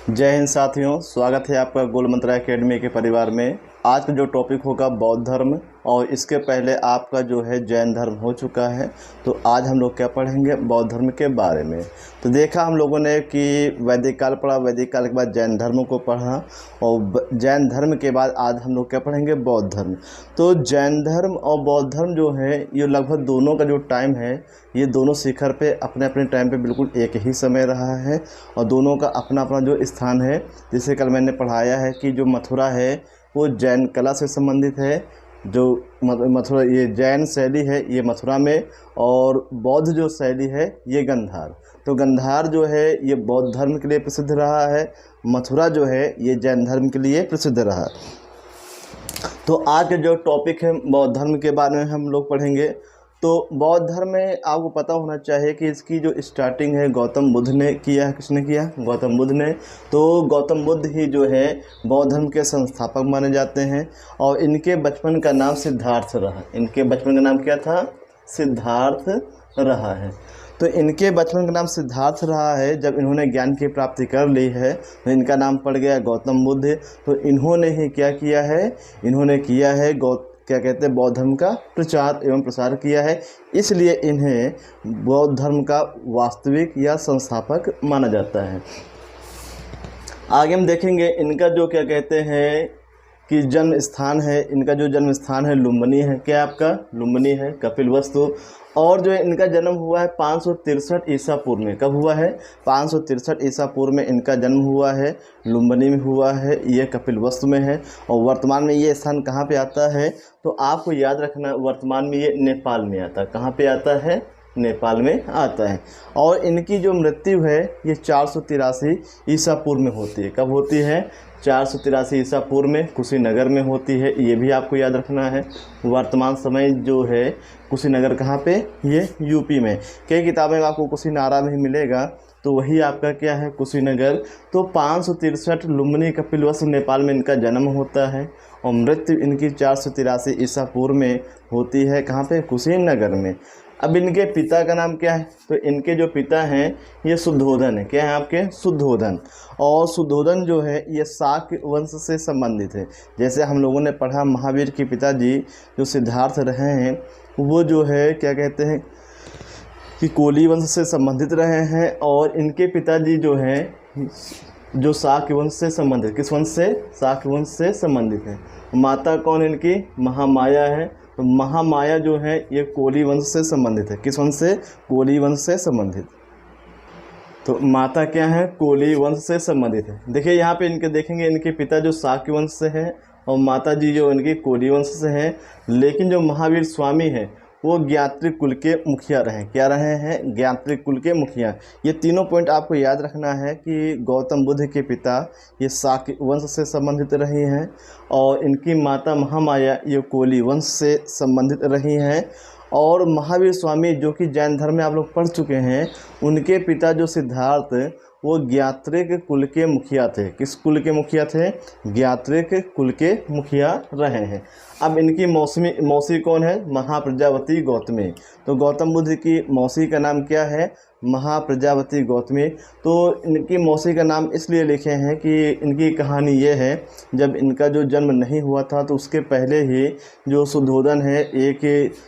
जय हिंद साथियों, स्वागत है आपका गोल मंत्रा एकेडमी के परिवार में। आज का जो टॉपिक होगा बौद्ध धर्म, और इसके पहले आपका जो है जैन धर्म हो चुका है। तो आज हम लोग क्या पढ़ेंगे? बौद्ध धर्म के बारे में। तो देखा हम लोगों ने कि वैदिक काल पढ़ा, वैदिक काल के बाद जैन धर्म को पढ़ा, और जैन धर्म के बाद आज हम लोग क्या पढ़ेंगे? बौद्ध धर्म। तो जैन धर्म और बौद्ध धर्म जो है ये लगभग दोनों का जो टाइम है, ये दोनों शिखर पे अपने अपने टाइम पे बिल्कुल एक ही समय रहा है, और दोनों का अपना अपना जो स्थान है। जैसे कल मैंने पढ़ाया है कि जो मथुरा है वो जैन कला से संबंधित है, जो मथुरा ये जैन शैली है ये मथुरा में, और बौद्ध जो शैली है ये गंधार। तो गंधार जो है ये बौद्ध धर्म के लिए प्रसिद्ध रहा है, मथुरा जो है ये जैन धर्म के लिए प्रसिद्ध रहा। तो आज के जो टॉपिक है बौद्ध धर्म के बारे में हम लोग पढ़ेंगे। तो बौद्ध धर्म में आपको पता होना चाहिए कि इसकी जो स्टार्टिंग है गौतम बुद्ध ने किया है। किसने किया? गौतम बुद्ध ने। तो गौतम बुद्ध ही जो है बौद्ध धर्म के संस्थापक माने जाते हैं, और इनके बचपन का नाम सिद्धार्थ रहा। इनके बचपन का नाम क्या था? सिद्धार्थ रहा है। तो इनके बचपन का नाम सिद्धार्थ रहा है। जब इन्होंने ज्ञान की प्राप्ति कर ली है तो इनका नाम पड़ गया गौतम बुद्ध। तो इन्होंने ही क्या किया है? इन्होंने किया है क्या कहते हैं बौद्ध धर्म का प्रचार एवं प्रसार किया है, इसलिए इन्हें बौद्ध धर्म का वास्तविक या संस्थापक माना जाता है। आगे हम देखेंगे इनका जो क्या कहते हैं कि जन्म स्थान है। इनका जो जन्म स्थान है लुम्बिनी है। क्या आपका? लुम्बिनी है, कपिलवस्तु। और जो है इनका जन्म हुआ है 563 ईसा पूर्व में। कब हुआ है? 563 ईसा पूर्व में इनका जन्म हुआ है, लुम्बिनी में हुआ है, ये कपिलवस्तु में है। और वर्तमान में ये स्थान कहाँ पे आता है? तो आपको याद रखना, वर्तमान में ये नेपाल में आता है। कहाँ पे आता है? नेपाल में आता है। और इनकी जो मृत्यु है ये 483 ईसा पूर्व में होती है। कब होती है? 483 ईसा पूर्व में कुशीनगर में होती है। ये भी आपको याद रखना है। वर्तमान समय जो है कुशीनगर कहाँ पे? ये यूपी में। कई किताबें में आपको कुशीनारा में ही मिलेगा, तो वही आपका क्या है? कुशीनगर। तो 563 लुम्बिनी कपिलवस्तु नेपाल में इनका जन्म होता है, और मृत्यु इनकी 483 ईसा पूर्व में होती है। कहाँ पे? कुशीनगर में। अब इनके पिता का नाम क्या है? तो इनके जो पिता हैं ये शुद्धोधन है। क्या है आपके? शुद्धोधन। और शुद्धोधन जो है ये शाक्य वंश से संबंधित है। जैसे हम लोगों ने पढ़ा महावीर के पिताजी जो सिद्धार्थ रहे हैं वो जो है क्या कहते हैं कि कोली वंश से संबंधित रहे हैं, और इनके पिताजी जो हैं जो शाक्य वंश से संबंधित। किस वंश से? शाक्य वंश से संबंधित है। माता कौन इनकी? महामाया है। तो महामाया जो है ये कोली वंश से संबंधित है। किस वंश से? कोली वंश से संबंधित। तो माता क्या है? कोली वंश से संबंधित है। देखिए यहाँ पे इनके देखेंगे, इनके पिता जो शाक्य वंश से है और माता जी जो इनकी कोली वंश से हैं। लेकिन जो महावीर स्वामी हैं वो ज्ञात्रिक कुल के मुखिया रहे। क्या रहे हैं? ज्ञात्रिक कुल के मुखिया। ये तीनों पॉइंट आपको याद रखना है कि गौतम बुद्ध के पिता ये शाक्य वंश से संबंधित रही हैं, और इनकी माता महामाया ये कोली वंश से संबंधित रही हैं। और महावीर स्वामी जो कि जैन धर्म में आप लोग पढ़ चुके हैं, उनके पिता जो सिद्धार्थ वो ज्ञात्रिक कुल के मुखिया थे। किस कुल के मुखिया थे? ज्ञात्रिक कुल के मुखिया रहे हैं। अब इनकी मौसी कौन है? महाप्रजावती गौतमी। तो गौतम बुद्ध की मौसी का नाम क्या है? महाप्रजावती गौतमी। तो इनकी मौसी का नाम इसलिए लिखे हैं कि इनकी कहानी ये है, जब इनका जो जन्म नहीं हुआ था तो उसके पहले ही जो शुद्धोधन है,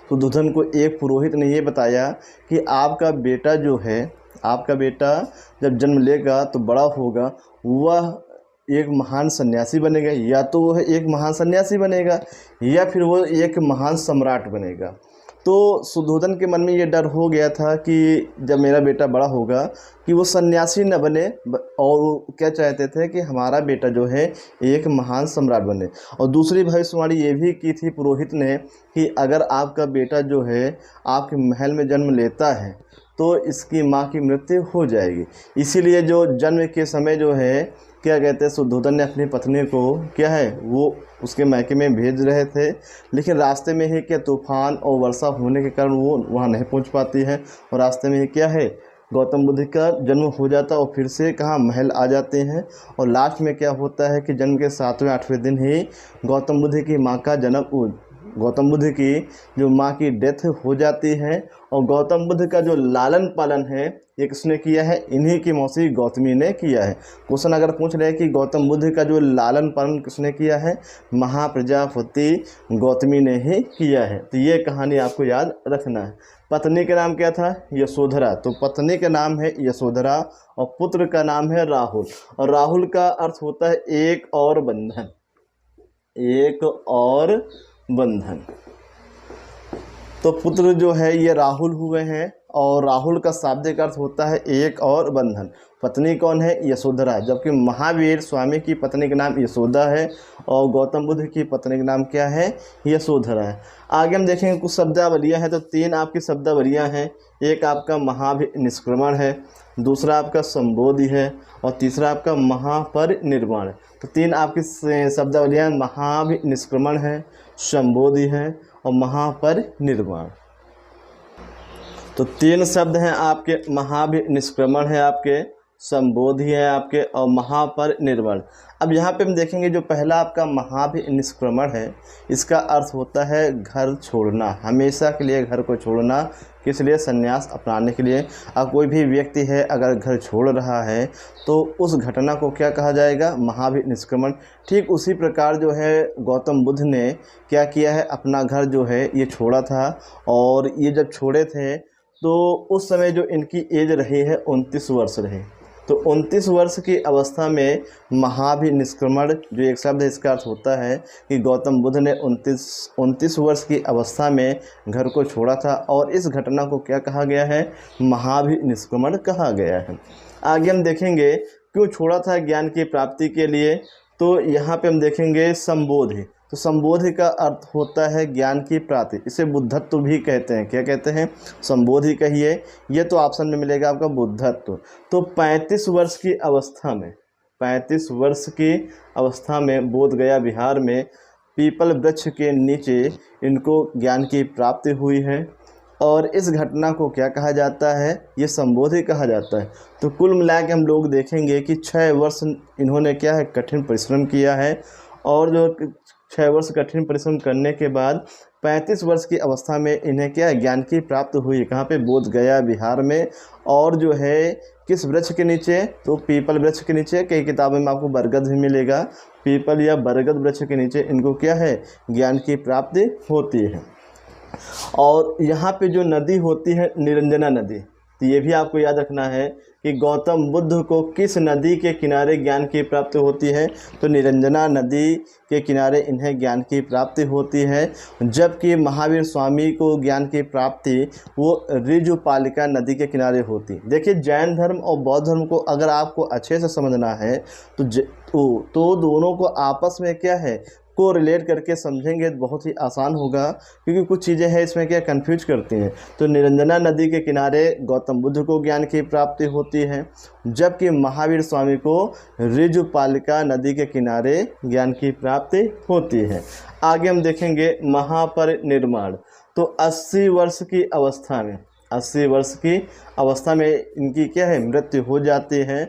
शुद्धोधन को एक पुरोहित ने ये बताया कि आपका बेटा जो है, आपका बेटा जब जन्म लेगा तो बड़ा होगा, वह एक महान सन्यासी बनेगा। या तो वह एक महान सन्यासी बनेगा या फिर वो एक महान सम्राट बनेगा। तो शुद्धोधन के मन में ये डर हो गया था कि जब मेरा बेटा बड़ा होगा कि वो सन्यासी न बने, और वो क्या चाहते थे कि हमारा बेटा जो है एक महान सम्राट बने। और दूसरी भविष्यवाणी ये भी की थी पुरोहित ने कि अगर आपका बेटा जो है आपके महल में जन्म लेता है तो इसकी माँ की मृत्यु हो जाएगी। इसीलिए जो जन्म के समय जो है क्या कहते हैं शुद्धोधन ने अपनी पत्नी को क्या है वो उसके मैके में भेज रहे थे, लेकिन रास्ते में ही क्या तूफान और वर्षा होने के कारण वो वहाँ नहीं पहुँच पाती है, और रास्ते में ही क्या है गौतम बुद्ध का जन्म हो जाता और फिर से कहाँ महल आ जाते हैं। और लास्ट में क्या होता है कि जन्म के 7वें 8वें दिन ही गौतम बुद्ध की माँ का जन्म गौतम बुद्ध की जो माँ की डेथ हो जाती है और गौतम बुद्ध का जो लालन पालन है ये किसने किया है, इन्हीं की मौसी गौतमी ने किया है। क्वेश्चन अगर पूछ रहे हैं कि गौतम बुद्ध का जो लालन पालन किसने किया है, महाप्रजापति गौतमी ने ही किया है। तो ये कहानी आपको याद रखना है। पत्नी का नाम क्या था, यशोधरा। तो पत्नी का नाम है यशोधरा और पुत्र का नाम है राहुल। और राहुल का अर्थ होता है एक और बंधन, एक और बंधन। तो पुत्र जो है ये राहुल हुए हैं और राहुल का शाब्दिक अर्थ होता है एक और बंधन। पत्नी कौन है, यशोधरा, जबकि महावीर स्वामी की पत्नी का नाम यशोदा है और गौतम बुद्ध की पत्नी का नाम क्या है, यशोधरा है। आगे हम देखेंगे कुछ शब्दावलियाँ हैं। तो 3 आपकी शब्दावलियाँ हैं। एक आपका महाभिनिष्क्रमण है, दूसरा आपका संबोधि है और तीसरा आपका महापरिनिर्वाण है। तो 3 आपकी शब्दावलियाँ महाभिनिष्क्रमण है, संबोधि है और महापरिनिर्वाण। तो 3 शब्द हैं आपके, महाभिनिष्क्रमण है आपके, संबोधि है आपके और महापरिनिर्वाण। अब यहाँ पे हम देखेंगे जो पहला आपका महाभिनिष्क्रमण है इसका अर्थ होता है घर छोड़ना, हमेशा के लिए घर को छोड़ना। किस लिए, संन्यास अपनाने के लिए। अब कोई भी व्यक्ति है अगर घर छोड़ रहा है तो उस घटना को क्या कहा जाएगा, महाभिनिष्क्रमण। ठीक उसी प्रकार जो है गौतम बुद्ध ने क्या किया है, अपना घर जो है ये छोड़ा था और ये जब छोड़े थे तो उस समय जो इनकी एज रही है 29 वर्ष रही। तो 29 वर्ष की अवस्था में महाभिनिष्क्रमण जो एक शब्द है इसका अर्थ होता है कि गौतम बुद्ध ने 29 वर्ष की अवस्था में घर को छोड़ा था और इस घटना को क्या कहा गया है, महाभिनिष्क्रमण कहा गया है। आगे हम देखेंगे क्यों छोड़ा था, ज्ञान की प्राप्ति के लिए। तो यहाँ पे हम देखेंगे संबोधि। तो संबोधि का अर्थ होता है ज्ञान की प्राप्ति, इसे बुद्धत्व भी कहते हैं। क्या कहते हैं, संबोधि कहिए। ये तो ऑप्शन में मिलेगा आपका बुद्धत्व। तो 35 वर्ष की अवस्था में, 35 वर्ष की अवस्था में बोध गया बिहार में पीपल वृक्ष के नीचे इनको ज्ञान की प्राप्ति हुई है और इस घटना को क्या कहा जाता है, ये संबोधि कहा जाता है। तो कुल मिला के हम लोग देखेंगे कि 6 वर्ष इन्होंने क्या है, कठिन परिश्रम किया है और जो 6 वर्ष कठिन परिश्रम करने के बाद 35 वर्ष की अवस्था में इन्हें क्या है, ज्ञान की प्राप्ति हुई। कहाँ पे, बोध गया बिहार में। और जो है किस वृक्ष के नीचे, तो पीपल वृक्ष के नीचे। कई किताबों में आपको बरगद भी मिलेगा, पीपल या बरगद वृक्ष के नीचे इनको क्या है, ज्ञान की प्राप्ति होती है। और यहाँ पे जो नदी होती है निरंजना नदी, तो ये भी आपको याद रखना है कि गौतम बुद्ध को किस नदी के किनारे ज्ञान की प्राप्ति होती है, तो निरंजना नदी के किनारे इन्हें ज्ञान की प्राप्ति होती है। जबकि महावीर स्वामी को ज्ञान की प्राप्ति वो ऋजुपालिका नदी के किनारे होती। देखिए जैन धर्म और बौद्ध धर्म को अगर आपको अच्छे से समझना है तो दोनों को आपस में क्या है, को रिलेट करके समझेंगे तो बहुत ही आसान होगा, क्योंकि कुछ चीज़ें हैं इसमें क्या कन्फ्यूज करती हैं। तो निरंजना नदी के किनारे गौतम बुद्ध को ज्ञान की प्राप्ति होती है, जबकि महावीर स्वामी को ऋजुपालिका नदी के किनारे ज्ञान की प्राप्ति होती है। आगे हम देखेंगे महापरिनिर्वाण। तो 80 वर्ष की अवस्था में, 80 वर्ष की अवस्था में इनकी क्या है, मृत्यु हो जाती है।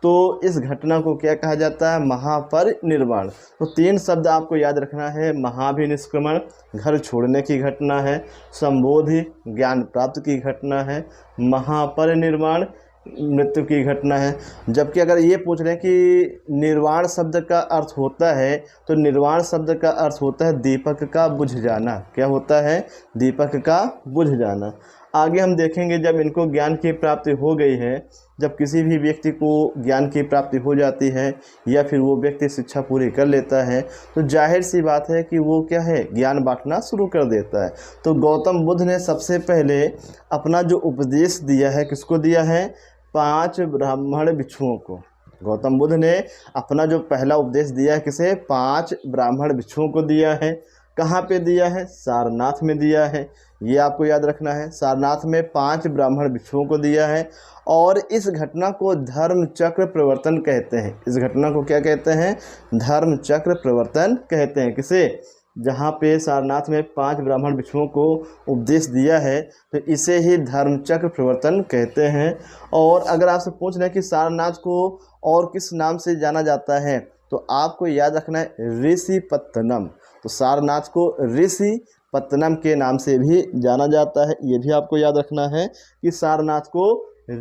तो इस घटना को क्या कहा जाता है, महापरिनिर्वाण। तो 3 शब्द आपको याद रखना है, महाभिनिष्क्रमण घर छोड़ने की घटना है, संबोधि ज्ञान प्राप्त की घटना है, महापरिनिर्वाण मृत्यु की घटना है। जबकि अगर ये पूछ रहे हैं कि निर्वाण शब्द का अर्थ होता है, तो निर्वाण शब्द का अर्थ होता है दीपक का बुझ जाना। क्या होता है, दीपक का बुझ जाना। आगे हम देखेंगे जब इनको ज्ञान की प्राप्ति हो गई है, जब किसी भी व्यक्ति को ज्ञान की प्राप्ति हो जाती है या फिर वो व्यक्ति शिक्षा पूरी कर लेता है, तो जाहिर सी बात है कि वो क्या है, ज्ञान बांटना शुरू कर देता है। तो गौतम बुद्ध ने सबसे पहले अपना जो उपदेश दिया है, किसको दिया है, 5 ब्राह्मण भिक्षुओं को। गौतम बुद्ध ने अपना जो पहला उपदेश दिया है किसे, 5 ब्राह्मण भिक्षुओं को दिया है। कहाँ पे दिया है, सारनाथ में दिया है। ये आपको याद रखना है, सारनाथ में 5 ब्राह्मण भिक्षुओं को दिया है। और इस घटना को धर्म चक्र प्रवर्तन कहते हैं। इस घटना को क्या कहते हैं, धर्म चक्र प्रवर्तन कहते हैं। किसे, जहाँ पे सारनाथ में 5 ब्राह्मण भिक्षुओं को उपदेश दिया है, तो इसे ही धर्म चक्र प्रवर्तन कहते हैं। और अगर आपसे पूछ रहे हैं कि सारनाथ को और किस नाम से जाना जाता है, तो आपको याद रखना है ऋषिपत्तनम। तो सारनाथ को ऋषि पत्तनम के नाम से भी जाना जाता है। ये भी आपको याद रखना है कि सारनाथ को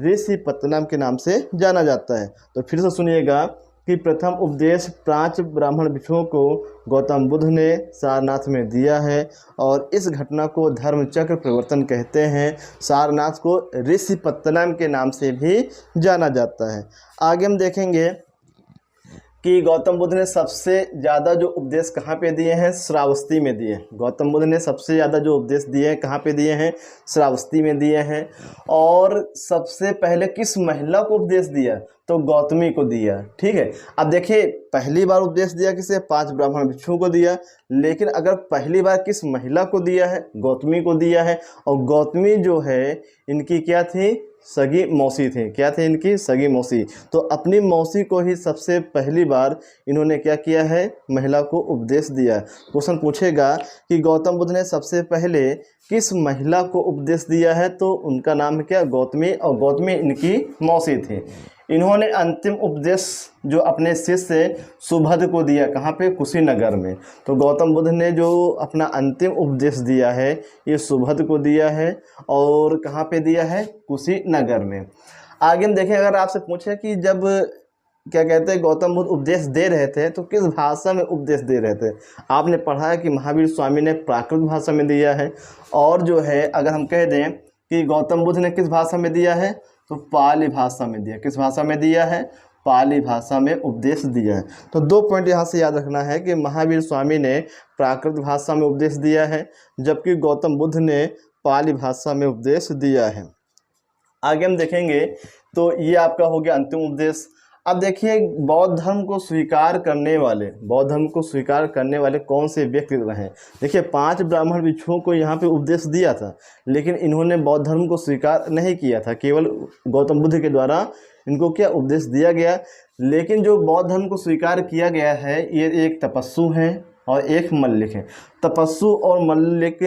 ऋषि पत्तनम के नाम से जाना जाता है। तो फिर से सुनिएगा कि प्रथम उपदेश 5 ब्राह्मण भिक्षुओं को गौतम बुद्ध ने सारनाथ में दिया है और इस घटना को धर्मचक्र प्रवर्तन कहते हैं। सारनाथ को ऋषि पत्तनम के नाम से भी जाना जाता है। आगे हम देखेंगे कि गौतम बुद्ध ने सबसे ज़्यादा जो उपदेश कहाँ पे दिए हैं, श्रावस्ती में दिए हैं। गौतम बुद्ध ने सबसे ज़्यादा जो उपदेश दिए हैं कहाँ पे दिए हैं, श्रावस्ती में दिए हैं। और सबसे पहले किस महिला को उपदेश दिया, तो गौतमी को दिया। ठीक है, अब देखिए पहली बार उपदेश दिया किसे, 5 ब्राह्मण भिक्षुओं को दिया, लेकिन अगर पहली बार किस महिला को दिया है, गौतमी को दिया है। और गौतमी जो है इनकी क्या थी, सगी मौसी थी। क्या थे इनकी, सगी मौसी। तो अपनी मौसी को ही सबसे पहली बार इन्होंने क्या किया है, महिला को उपदेश दिया। क्वेश्चन पूछेगा कि गौतम बुद्ध ने सबसे पहले किस महिला को उपदेश दिया है, तो उनका नाम है क्या, गौतमी। और गौतमी इनकी मौसी थी। इन्होंने अंतिम उपदेश जो अपने शिष्य सुभद्र को दिया, कहाँ पे, कुशीनगर में। तो गौतम बुद्ध ने जो अपना अंतिम उपदेश दिया है ये सुभद्र को दिया है और कहाँ पे दिया है, कुशीनगर में। आगे हम देखें, अगर आपसे पूछे कि जब क्या कहते हैं गौतम बुद्ध उपदेश दे रहे थे तो किस भाषा में उपदेश दे रहे थे, आपने पढ़ा है कि महावीर स्वामी ने प्राकृत भाषा में दिया है। और जो है अगर हम कह दें कि गौतम बुद्ध ने किस भाषा में दिया है, तो पाली भाषा में दिया। किस भाषा में दिया है, पाली भाषा में उपदेश दिया है। तो 2 पॉइंट यहाँ से याद रखना है कि महावीर स्वामी ने प्राकृत भाषा में उपदेश दिया है, जबकि गौतम बुद्ध ने पाली भाषा में उपदेश दिया है। आगे हम देखेंगे तो ये आपका हो गया अंतिम उपदेश। अब देखिए बौद्ध धर्म को स्वीकार करने वाले कौन से व्यक्ति रहे। देखिए 5 ब्राह्मण भिक्षुओं को यहाँ पे उपदेश दिया था, लेकिन इन्होंने बौद्ध धर्म को स्वीकार नहीं किया था। केवल गौतम बुद्ध के द्वारा इनको क्या उपदेश दिया गया। लेकिन जो बौद्ध धर्म को स्वीकार किया गया है ये एक तपस्सु है और एक मल्लिक है। तपस्सु और मल्लिक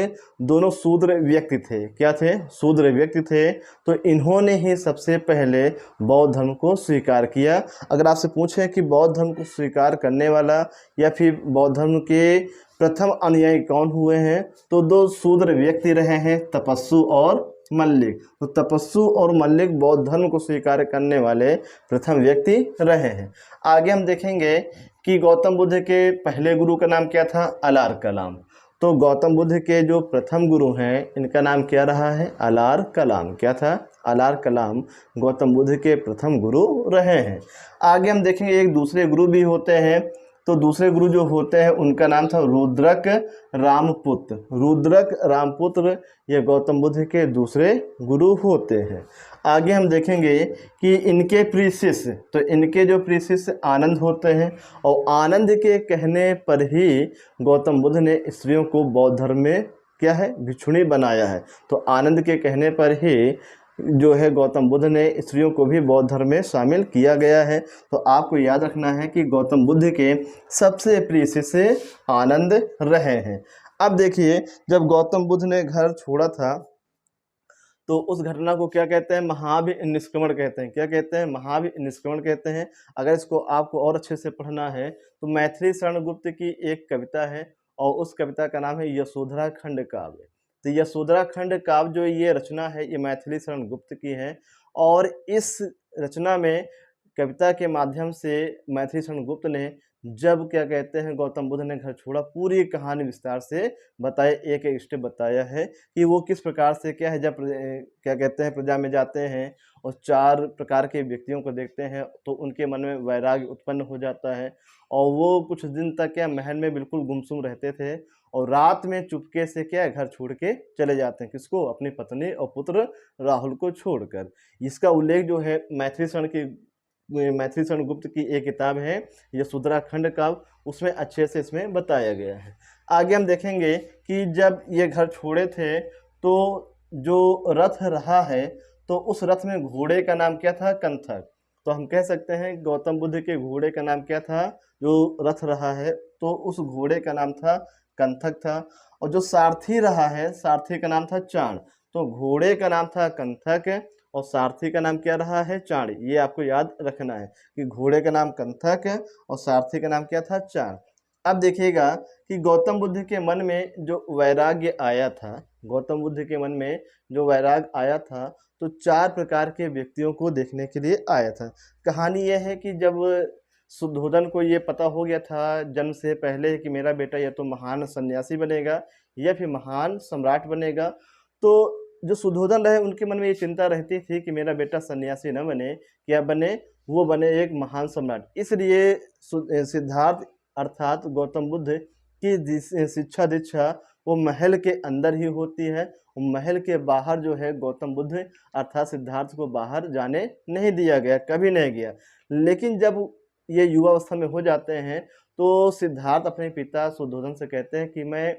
दोनों शूद्र व्यक्ति थे। क्या थे, शूद्र व्यक्ति थे। तो इन्होंने ही सबसे पहले बौद्ध धर्म को स्वीकार किया। अगर आपसे पूछें कि बौद्ध धर्म को स्वीकार करने वाला या फिर बौद्ध धर्म के प्रथम अनुयायी कौन हुए हैं, तो 2 शूद्र व्यक्ति रहे हैं, तपस्सु और मल्लिक। तो तपस्सु और मल्लिक बौद्ध धर्म को स्वीकार करने वाले प्रथम व्यक्ति रहे हैं। आगे हम देखेंगे कि गौतम बुद्ध के पहले गुरु का नाम क्या था, अलार कलाम। तो गौतम बुद्ध के जो प्रथम गुरु हैं इनका नाम क्या रहा है, अलार कलाम। क्या था, अलार कलाम गौतम बुद्ध के प्रथम गुरु रहे हैं। आगे हम देखेंगे एक दूसरे गुरु भी होते हैं। तो दूसरे गुरु जो होते हैं उनका नाम था रुद्रक रामपुत्र। रुद्रक रामपुत्र ये गौतम बुद्ध के दूसरे गुरु होते हैं। आगे हम देखेंगे कि इनके प्रिय शिष्य, तो इनके जो प्रिय शिष्य आनंद होते हैं और आनंद के कहने पर ही गौतम बुद्ध ने स्त्रियों को बौद्ध धर्म में क्या है, भिक्षुणी बनाया है। तो आनंद के कहने पर ही जो है गौतम बुद्ध ने स्त्रियों को भी बौद्ध धर्म में शामिल किया गया है। तो आपको याद रखना है कि गौतम बुद्ध के सबसे प्रिय शिष्य आनंद रहे हैं। अब देखिए जब गौतम बुद्ध ने घर छोड़ा था तो उस घटना को क्या कहते हैं, महावीर निष्क्रमण कहते हैं। क्या कहते हैं, महावीर निष्क्रमण कहते हैं। अगर इसको आपको और अच्छे से पढ़ना है तो मैथिली शरण गुप्त की एक कविता है और उस कविता का नाम है यशोधरा खंड काव्य। तो यशोधरा खंड काव्य जो ये रचना है ये मैथिली शरण गुप्त की है। और इस रचना में कविता के माध्यम से मैथिली शरण गुप्त ने जब क्या कहते हैं गौतम बुद्ध ने घर छोड़ा पूरी कहानी विस्तार से बताए, एक एक स्टेप बताया है कि वो किस प्रकार से क्या है जब क्या कहते हैं प्रजा में जाते हैं और 4 प्रकार के व्यक्तियों को देखते हैं तो उनके मन में वैराग्य उत्पन्न हो जाता है और वो कुछ दिन तक क्या महल में बिल्कुल गुमसुम रहते थे और रात में चुपके से क्या घर छोड़ के चले जाते हैं। किसको, अपनी पत्नी और पुत्र राहुल को छोड़कर। इसका उल्लेख जो है मैथिली शरण गुप्त की एक किताब है यशोधरा खंड काव्य, उसमें अच्छे से इसमें बताया गया है। आगे हम देखेंगे कि जब ये घर छोड़े थे तो जो रथ रहा है तो उस रथ में घोड़े का नाम क्या था, कंथक। तो हम कह सकते हैं गौतम बुद्ध के घोड़े का नाम क्या था, जो रथ रहा है तो उस घोड़े का नाम था कंथक था। और जो सारथी रहा है सारथी का नाम था चाण। तो घोड़े का नाम था कंथक और सारथी का नाम क्या रहा है, चाण। ये आपको याद रखना है कि घोड़े का नाम कंथक और सारथी का नाम क्या था, चाण। अब देखिएगा कि गौतम बुद्ध के मन में जो वैराग्य आया था, गौतम बुद्ध के मन में जो वैराग आया था, तो 4 प्रकार के व्यक्तियों को देखने के लिए आया था। कहानी यह है कि जब शुद्धोधन को ये पता हो गया था जन्म से पहले कि मेरा बेटा या तो महान सन्यासी बनेगा या फिर महान सम्राट बनेगा, तो जो शुद्धोधन रहे उनके मन में ये चिंता रहती थी कि मेरा बेटा सन्यासी न बने, क्या बने, वो बने एक महान सम्राट। इसलिए सिद्धार्थ अर्थात गौतम बुद्ध की शिक्षा दीक्षा वो महल के अंदर ही होती है। महल के बाहर जो है गौतम बुद्ध अर्थात सिद्धार्थ को बाहर जाने नहीं दिया गया, कभी नहीं गया। लेकिन जब ये युवावस्था में हो जाते हैं तो सिद्धार्थ अपने पिता शुद्धोधन से कहते हैं कि मैं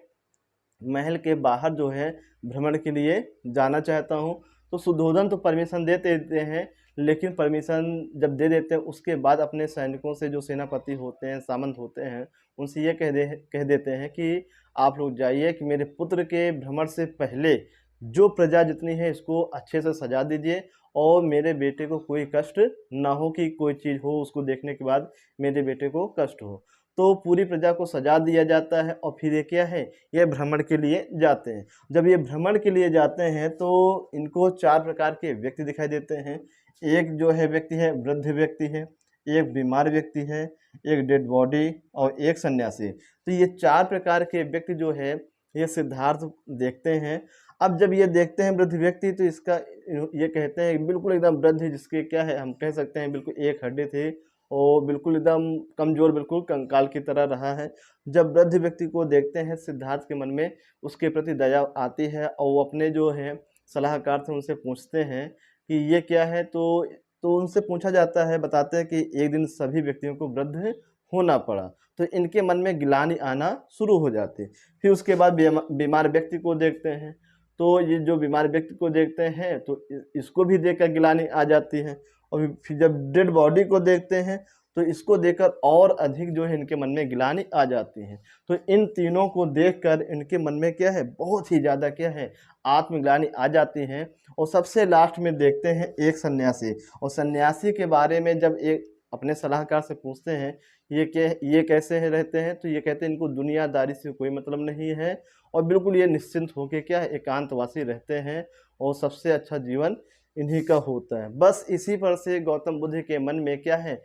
महल के बाहर जो है भ्रमण के लिए जाना चाहता हूँ। तो शुद्धोधन तो परमिशन दे देते हैं, लेकिन परमिशन जब दे देते हैं उसके बाद अपने सैनिकों से, जो सेनापति होते हैं, सामंत होते हैं, उनसे ये कह देते हैं कि आप लोग जाइए कि मेरे पुत्र के भ्रमण से पहले जो प्रजा जितनी है इसको अच्छे से सजा दीजिए और मेरे बेटे को कोई कष्ट ना हो, कि कोई चीज़ हो उसको देखने के बाद मेरे बेटे को कष्ट हो। तो पूरी प्रजा को सजा दिया जाता है और फिर ये क्या है, ये भ्रमण के लिए जाते हैं। जब ये भ्रमण के लिए जाते हैं तो इनको 4 प्रकार के व्यक्ति दिखाई देते हैं। एक जो है व्यक्ति है वृद्ध व्यक्ति है, एक बीमार व्यक्ति है, एक डेड बॉडी और एक सन्यासी। तो ये 4 प्रकार के व्यक्ति जो है ये सिद्धार्थ देखते हैं। अब जब ये देखते हैं वृद्ध व्यक्ति तो इसका ये कहते हैं बिल्कुल एकदम वृद्ध, जिसके क्या है हम कह सकते हैं बिल्कुल एक हड्डी थे और बिल्कुल एकदम कमज़ोर, बिल्कुल कंकाल की तरह रहा है। जब वृद्ध व्यक्ति को देखते हैं सिद्धार्थ के मन में उसके प्रति दया आती है और वो अपने जो है सलाहकार थे उनसे पूछते हैं कि ये क्या है, तो उनसे पूछा जाता है, बताते हैं कि एक दिन सभी व्यक्तियों को वृद्ध होना पड़ा, तो इनके मन में गिलानी आना शुरू हो जाती। फिर उसके बाद बीमार व्यक्ति को देखते हैं, तो ये जो बीमार व्यक्ति को देखते हैं तो इसको भी देखकर गिलानी आ जाती है। और फिर जब डेड बॉडी को देखते हैं तो इसको देखकर और अधिक जो है इनके मन में गिलानी आ जाती है। तो इन तीनों को देखकर इनके मन में क्या है, बहुत ही ज़्यादा क्या है, आत्मग्लानि आ जाती है। और सबसे लास्ट में देखते हैं एक सन्यासी, और सन्यासी के बारे में जब एक अपने सलाहकार से पूछते हैं ये कैसे है रहते हैं, तो ये कहते हैं इनको दुनियादारी से कोई मतलब नहीं है और बिल्कुल ये निश्चिंत होकर क्या है एकांतवासी रहते हैं और सबसे अच्छा जीवन इन्हीं का होता है। बस इसी पर से गौतम बुद्ध के मन में क्या है,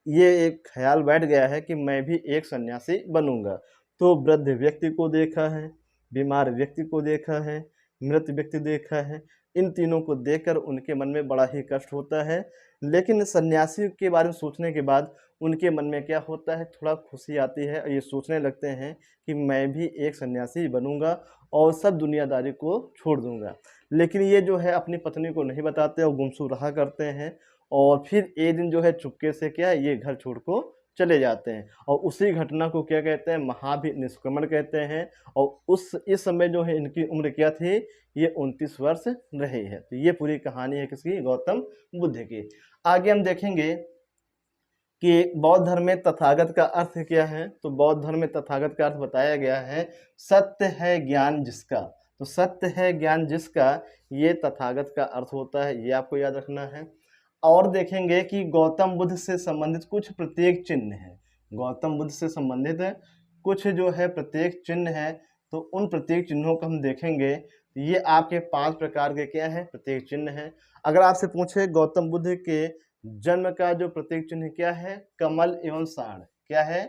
ये एक ख्याल बैठ गया है कि मैं भी एक सन्यासी बनूंगा। तो वृद्ध व्यक्ति को देखा है, बीमार व्यक्ति को देखा है, मृत व्यक्ति देखा है, इन तीनों को देखकर उनके मन में बड़ा ही कष्ट होता है। लेकिन सन्यासी के बारे में सोचने के बाद उनके मन में क्या होता है, थोड़ा खुशी आती है और ये सोचने लगते हैं कि मैं भी एक सन्यासी बनूंगा और सब दुनियादारी को छोड़ दूंगा। लेकिन ये जो है अपनी पत्नी को नहीं बताते और गुमसुम रहा करते हैं और फिर एक दिन जो है चुपके से क्या है ये घर छोड़ को चले जाते हैं और उसी घटना को क्या कहते हैं, महाभिनिष्क्रमण कहते हैं। और इस समय जो है इनकी उम्र क्या थी, ये 29 वर्ष रही है। तो ये पूरी कहानी है किसकी, गौतम बुद्ध की। आगे हम देखेंगे कि बौद्ध धर्म में तथागत का अर्थ क्या है। तो बौद्ध धर्म में तथागत का अर्थ बताया गया है, सत्य है ज्ञान जिसका। तो सत्य है ज्ञान जिसका, ये तथागत का अर्थ होता है, ये आपको याद रखना है। और देखेंगे कि गौतम बुद्ध से संबंधित कुछ प्रतीक चिन्ह हैं। गौतम बुद्ध से संबंधित कुछ जो है प्रतीक चिन्ह है, तो उन प्रतीक चिन्हों को हम देखेंगे। ये आपके 5 प्रकार के क्या है, प्रतीक चिन्ह हैं। अगर आपसे पूछे गौतम बुद्ध के जन्म का जो प्रतीक चिन्ह क्या है, कमल एवं साढ़। क्या है,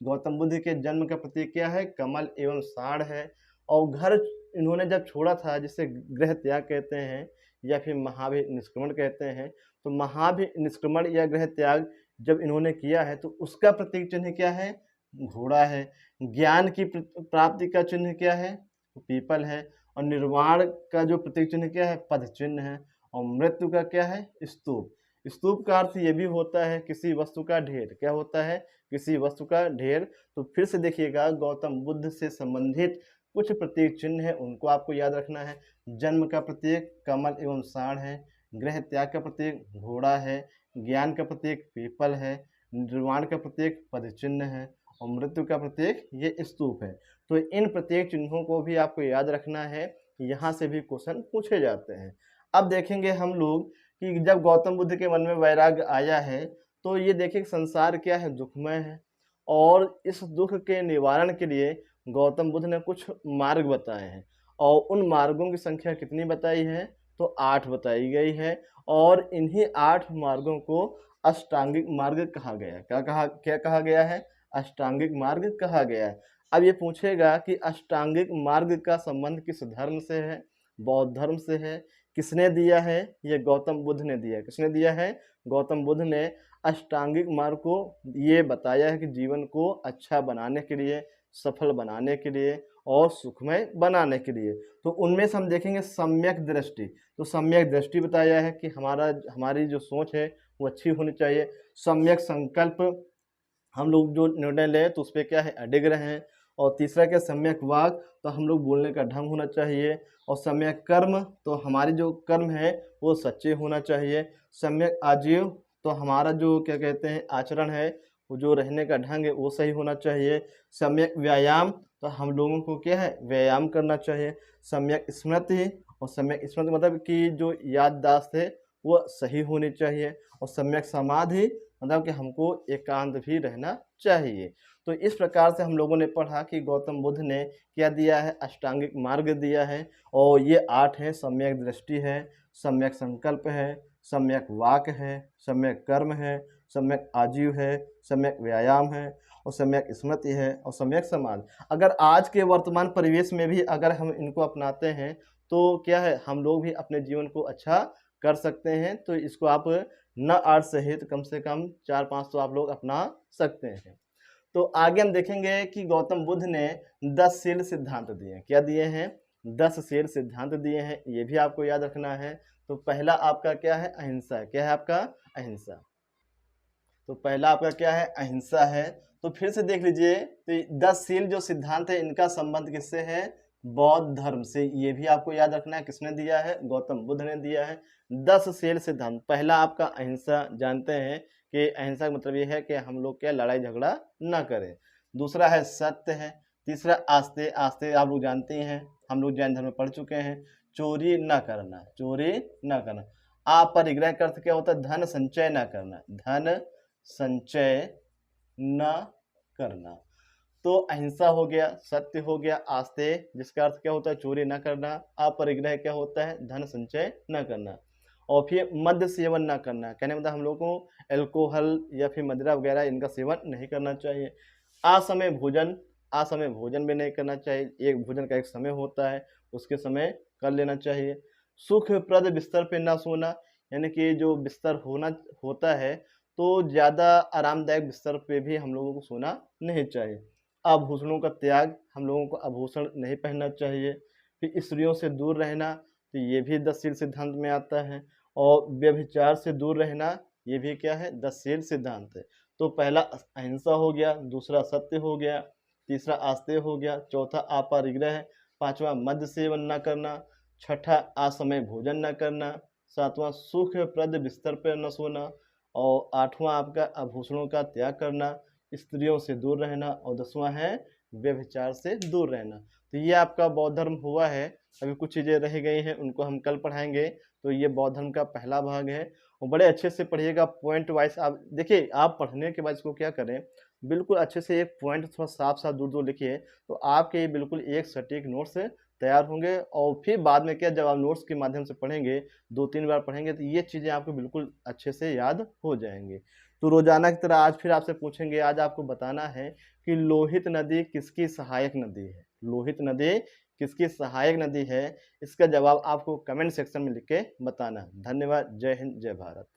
गौतम बुद्ध के जन्म का प्रतीक क्या है, कमल एवं साढ़ है। और घर इन्होंने जब छोड़ा था, जिसे गृह त्याग कहते हैं या फिर महाभिनिष्क्रमण कहते हैं, तो महाभिनिष्क्रमण या गृह त्याग जब इन्होंने किया है तो उसका प्रतीक चिन्ह क्या है, घोड़ा है। ज्ञान की प्राप्ति का चिन्ह क्या है, पीपल है। और निर्वाण का जो प्रतीक चिन्ह क्या है, पद चिन्ह है। और मृत्यु का क्या है, स्तूप। स्तूप का अर्थ ये भी होता है किसी वस्तु का ढेर। क्या होता है, किसी वस्तु का ढेर। तो फिर से देखिएगा, गौतम बुद्ध से संबंधित कुछ प्रतीक चिन्ह है, उनको आपको याद रखना है। जन्म का प्रतीक कमल एवं साढ़ है, गृह त्याग का प्रतीक घोड़ा है, ज्ञान का प्रतीक पीपल है, निर्वाण का प्रतीक पद चिन्ह है और मृत्यु का प्रतीक ये स्तूप है। तो इन प्रतीक चिन्हों को भी आपको याद रखना है, यहाँ से भी क्वेश्चन पूछे जाते हैं। अब देखेंगे हम लोग कि जब गौतम बुद्ध के मन में वैराग्य आया है तो ये देखिए संसार क्या है, दुखमय है और इस दुख के निवारण के लिए गौतम बुद्ध ने कुछ मार्ग बताए हैं और उन मार्गों की संख्या कितनी बताई है, तो 8 बताई गई है और इन्हीं 8 मार्गों को अष्टांगिक मार्ग कहा गया है। क्या कहा गया है? अष्टांगिक मार्ग कहा गया है। अब ये पूछेगा कि अष्टांगिक मार्ग का संबंध किस धर्म से है? बौद्ध धर्म से है। किसने दिया है? ये गौतम बुद्ध ने दिया है। किसने दिया है? गौतम बुद्ध ने अष्टांगिक मार्ग को ये बताया है कि जीवन को अच्छा बनाने के लिए, सफल बनाने के लिए और सुखमय बनाने के लिए। तो उनमें से हम देखेंगे सम्यक दृष्टि। तो सम्यक दृष्टि बताया है कि हमारी जो सोच है वो अच्छी होनी चाहिए। सम्यक संकल्प, हम लोग जो निर्णय लें तो उस पे क्या है, अडिग रहें। और तीसरा क्या, सम्यक वाक, तो हम लोग बोलने का ढंग होना चाहिए। और सम्यक कर्म, तो हमारी जो कर्म है वो सच्चे होना चाहिए। सम्यक आजीव, तो हमारा जो क्या कहते हैं आचरण है, वो जो रहने का ढंग है वो सही होना चाहिए। सम्यक व्यायाम, तो हम लोगों को क्या है, व्यायाम करना चाहिए। सम्यक स्मृति, और सम्यक स्मृति मतलब कि जो याददाश्त है वो सही होनी चाहिए। और सम्यक समाधि मतलब कि हमको एकांत भी रहना चाहिए। तो इस प्रकार से हम लोगों ने पढ़ा कि गौतम बुद्ध ने क्या दिया है, अष्टांगिक मार्ग दिया है और ये 8 हैं। सम्यक दृष्टि है, सम्यक संकल्प है, सम्यक वाक है, सम्यक कर्म है, सम्यक आजीव है, सम्यक व्यायाम है और सम्यक स्मृति है और सम्यक समाधि। अगर आज के वर्तमान परिवेश में भी अगर हम इनको अपनाते हैं तो क्या है, हम लोग भी अपने जीवन को अच्छा कर सकते हैं। तो इसको आप न 8 सहित कम से कम 4-5 तो आप लोग अपना सकते हैं। तो आगे हम देखेंगे कि गौतम बुद्ध ने 10 शील सिद्धांत दिए हैं। क्या दिए हैं? 10 शील सिद्धांत दिए हैं, ये भी आपको याद रखना है। तो पहला आपका क्या है? अहिंसा। क्या है आपका? अहिंसा। तो पहला आपका क्या है? अहिंसा है। तो फिर से देख लीजिए, तो 10 शील जो सिद्धांत है इनका संबंध किससे है? बौद्ध धर्म से। ये भी आपको याद रखना है, किसने दिया है? गौतम बुद्ध ने दिया है। 10 शील सिद्धांत, पहला आपका अहिंसा। जानते हैं कि अहिंसा का मतलब ये है कि हम लोग क्या, लड़ाई झगड़ा ना करें। दूसरा है सत्य है। तीसरा आस्ते। आस्ते आप लोग जानते ही हैं, हम लोग जैन धर्म में पढ़ चुके हैं। चोरी ना करना, चोरी ना करना। अपरिग्रह का अर्थ क्या होता है? धन संचय ना करना, धन संचय न करना। तो अहिंसा हो गया, सत्य हो गया, आस्ते जिसका अर्थ क्या होता है? चोरी न करना। अपरिग्रह क्या होता है? धन संचय न करना। और फिर मद्य सेवन न करना, कहने मतलब हम लोगों को अल्कोहल या फिर मदिरा वगैरह इनका सेवन नहीं करना चाहिए। असमय भोजन, असमय भोजन भी नहीं करना चाहिए। एक भोजन का एक समय होता है, उसके समय कर लेना चाहिए। सुखप्रद बिस्तर पे न सोना, यानी कि जो बिस्तर होता है तो ज़्यादा आरामदायक बिस्तर पे भी हम लोगों को सोना नहीं चाहिए। आभूषणों का त्याग, हम लोगों को आभूषण नहीं पहनना चाहिए। फिर स्त्रियों से दूर रहना, तो ये भी 10 शील सिद्धांत में आता है। और व्यभिचार से दूर रहना, ये भी क्या है? 10 शील सिद्धांत है। तो पहला अहिंसा हो गया, दूसरा सत्य हो गया, तीसरा आस्तेय हो गया, चौथा अपरिग्रह, पांचवा मद्य सेवन न करना, छठा असमय भोजन न करना, सातवां सुखप्रद बिस्तर पर न सोना और आठवां आपका आभूषणों का त्याग करना, स्त्रियों से दूर रहना और 10वां है व्यभिचार से दूर रहना। तो ये आपका बौद्ध धर्म हुआ है। अभी कुछ चीज़ें रह गई हैं, उनको हम कल पढ़ाएंगे। तो ये बौद्ध धर्म का पहला भाग है और बड़े अच्छे से पढ़िएगा, पॉइंट वाइज। आप देखिए, आप पढ़ने के बाद इसको क्या करें, बिल्कुल अच्छे से एक पॉइंट थोड़ा साफ साफ दूर दूर लिखिए, तो आपके ये बिल्कुल एक सटीक नोट्स तैयार होंगे। और फिर बाद में क्या, जब आप नोट्स के माध्यम से पढ़ेंगे, 2-3 बार पढ़ेंगे, तो ये चीज़ें आपको बिल्कुल अच्छे से याद हो जाएंगी। तो रोजाना की तरह आज फिर आपसे पूछेंगे, आज आपको बताना है कि लोहित नदी किसकी सहायक नदी है? लोहित नदी किसकी सहायक नदी है? इसका जवाब आपको कमेंट सेक्शन में लिख के बताना। धन्यवाद। जय हिंद, जय भारत।